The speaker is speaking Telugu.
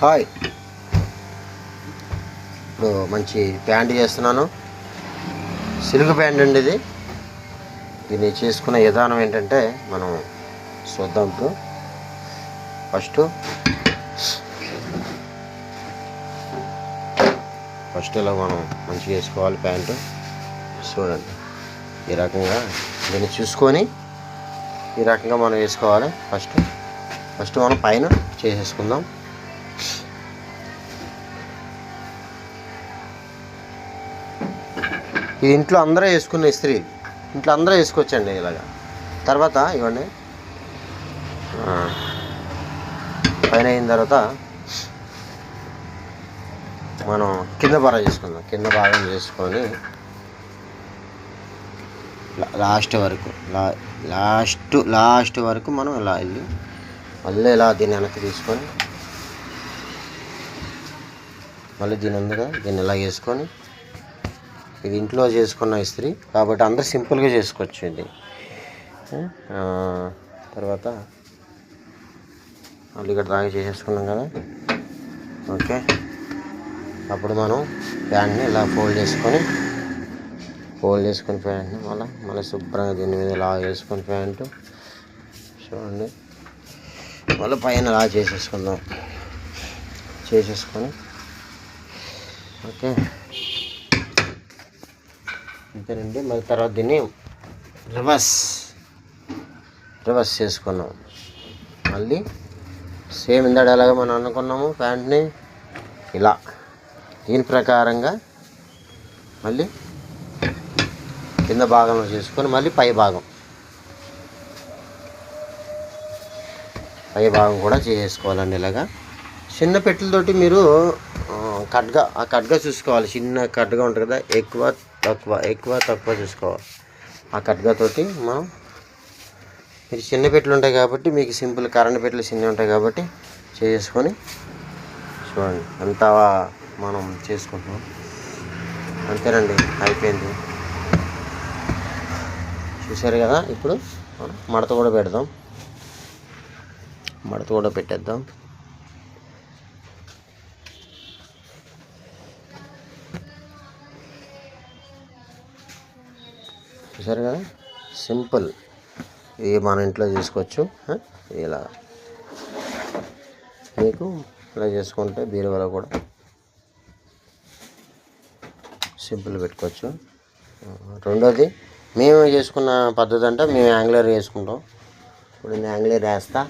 హాయ్, ఇప్పుడు మంచి ప్యాంట్ చేస్తున్నాను. సిల్క్ ప్యాంట్ అండి ఇది. దీన్ని చేసుకునే విధానం ఏంటంటే మనం చూద్దాం. ఇప్పుడు ఫస్ట్ ఇలా మనం మంచిగా వేసుకోవాలి ప్యాంటు. చూడండి, ఈ రకంగా దీన్ని చూసుకొని ఈ రకంగా మనం వేసుకోవాలి. ఫస్ట్ మనం పైన చేసేసుకుందాం. ఇది ఇంట్లో అందరూ వేసుకునే ఇస్త్రీ, ఇంట్లో అందరూ వేసుకోవచ్చండి ఇలాగా. తర్వాత ఇవన్నీ పైన అయిన తర్వాత మనం కింద భాగం చేసుకుందాం. కింద భాగం చేసుకొని లాస్ట్ వరకు మనం ఇలా వెళ్ళి మళ్ళీ ఇలా దీన్ని వెనక్కి తీసుకొని మళ్ళీ దీని ముందుగా దీన్ని ఇలా వేసుకొని, ఇది ఇంట్లో చేసుకున్న ఇస్త్రీ కాబట్టి అందరూ సింపుల్గా చేసుకోవచ్చు ఇది. తర్వాత మళ్ళీ ఇక్కడ దాకా చేసేసుకున్నాం కదా. ఓకే, అప్పుడు మనం ప్యాంట్ని ఇలా ఫోల్డ్ చేసుకొని ప్యాంట్ని మళ్ళీ శుభ్రంగా దీని మీద ఇలా వేసుకొని ప్యాంటు చూడండి, మళ్ళీ పైన ఇలా చేసేసుకొని ఓకే అంతేనండి. మళ్ళీ తర్వాత దీన్ని రివర్స్ చేసుకున్నాం. మళ్ళీ సేమ్ ఇందాక ఎలాగ మనం అనుకున్నాము ప్యాంట్ని ఇలా దీని ప్రకారంగా మళ్ళీ కింద భాగంలో చేసుకొని మళ్ళీ పై భాగం కూడా చేసుకోవాలండి. ఇలాగా చిన్న పెట్టెలతోటి మీరు కట్గా చూసుకోవాలి. చిన్న కట్గా ఉంటుంది కదా, ఎక్కువ తక్కువ చూసుకోవాలి. ఆ కట్గాతోటి మనం మీరు చిన్న పెట్టెలు ఉంటాయి కాబట్టి మీకు సింపుల్ కరెంట్ పెట్టెలు చిన్నవి ఉంటాయి కాబట్టి చేసుకొని చూడండి అంతా మనం చేసుకుంటున్నాం. అంతేనండి, అయిపోయింది. చూసారు కదా. ఇప్పుడు మనం మడత కూడా పెట్టేద్దాం. చూసారు కదా, సింపుల్. ఇది మన ఇంట్లో చేసుకోవచ్చు. ఇలా మీకు ఇలా చేసుకుంటే బీరువాలో కూడా సింపుల్ పెట్టుకోవచ్చు. రెండోది మేము చేసుకున్న పద్ధతి అంటే మేము యాంగ్లర్ వేసుకుంటాం. ఇప్పుడు నేను యాంగ్లర్ వేస్తా.